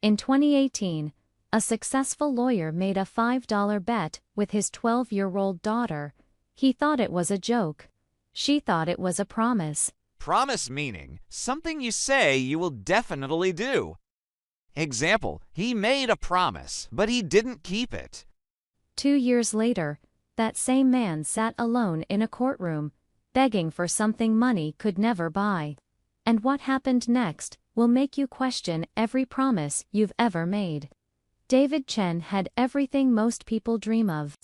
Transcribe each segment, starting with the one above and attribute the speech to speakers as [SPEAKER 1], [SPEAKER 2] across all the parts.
[SPEAKER 1] In 2018, a successful lawyer made a $5 bet with his 12-year-old daughter. He thought it was a joke. She thought it was a promise.
[SPEAKER 2] Promise meaning something you say you will definitely do. Example, he made a promise, but he didn't keep it.
[SPEAKER 1] 2 years later, that same man sat alone in a courtroom, begging for something money could never buy. And what happened next will make you question every promise you've ever made. David Chen had everything most people dream of.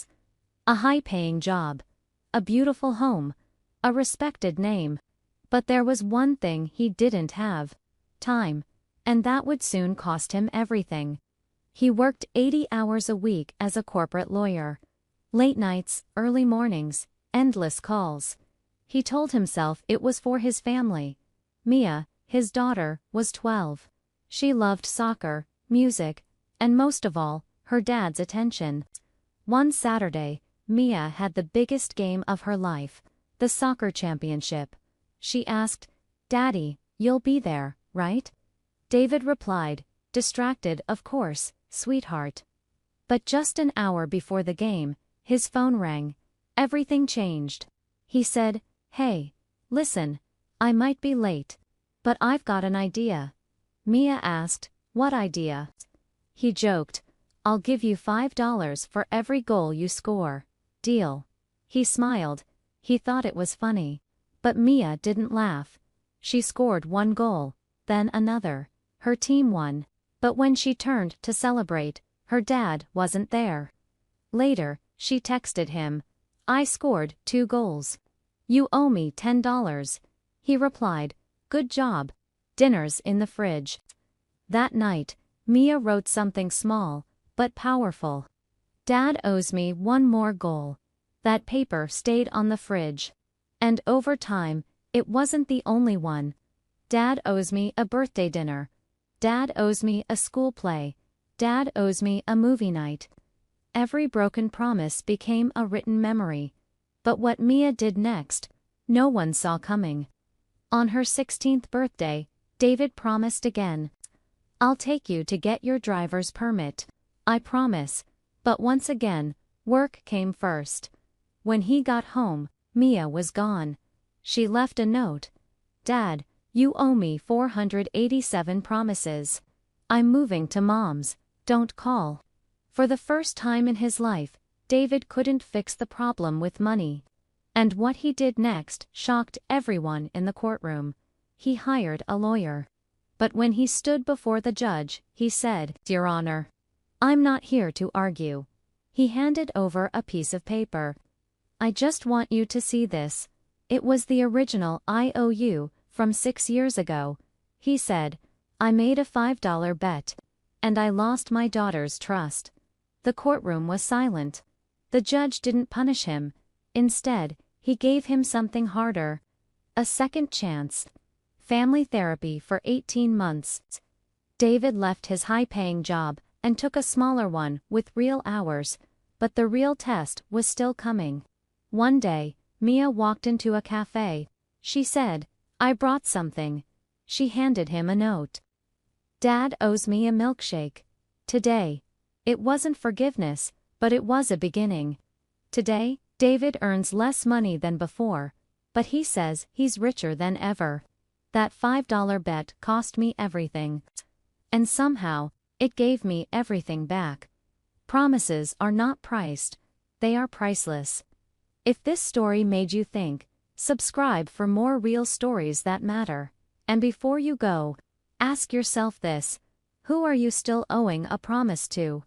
[SPEAKER 1] A high-paying job, a beautiful home, a respected name. But there was one thing he didn't have: time, and that would soon cost him everything. He worked 80 hours a week as a corporate lawyer. Late nights, early mornings, endless calls. He told himself it was for his family. Mia, his daughter, was 12. She loved soccer, music, and most of all, her dad's attention. One Saturday, Mia had the biggest game of her life, the soccer championship. She asked, "Daddy, you'll be there, right?" David replied, distracted, "Of course, sweetheart." But just an hour before the game, his phone rang. Everything changed. He said, "Hey, listen, I might be late, but I've got an idea." Mia asked, "What idea?" He joked, "I'll give you $5 for every goal you score. Deal?" He smiled. He thought it was funny. But Mia didn't laugh. She scored one goal, then another. Her team won. But when she turned to celebrate, her dad wasn't there. Later, she texted him, "I scored 2 goals. You owe me $10. He replied, "Good job. Dinner's in the fridge." That night, Mia wrote something small, but powerful. "Dad owes me one more goal." That paper stayed on the fridge. And over time, it wasn't the only one. "Dad owes me a birthday dinner. Dad owes me a school play. Dad owes me a movie night." Every broken promise became a written memory. But what Mia did next, no one saw coming. On her 16th birthday, David promised again. "I'll take you to get your driver's permit. I promise." But once again, work came first. When he got home, Mia was gone. She left a note. "Dad, you owe me 487 promises. I'm moving to Mom's. Don't call." For the first time in his life, David couldn't fix the problem with money. And what he did next shocked everyone in the courtroom. He hired a lawyer. But when he stood before the judge, he said, "Your Honor, I'm not here to argue." He handed over a piece of paper. "I just want you to see this. It was the original IOU from 6 years ago." He said, "I made a $5 bet. And I lost my daughter's trust." The courtroom was silent. The judge didn't punish him. Instead, he gave him something harder. A second chance. Family therapy for 18 months. David left his high-paying job and took a smaller one with real hours. But the real test was still coming. One day, Mia walked into a cafe. She said, "I brought something." She handed him a note. "Dad owes me a milkshake. Today." It wasn't forgiveness, but it was a beginning. Today, David earns less money than before, but he says he's richer than ever. That $5 bet cost me everything. And somehow, it gave me everything back. Promises are not priced, they are priceless. If this story made you think, subscribe for more real stories that matter. And before you go, ask yourself this: who are you still owing a promise to?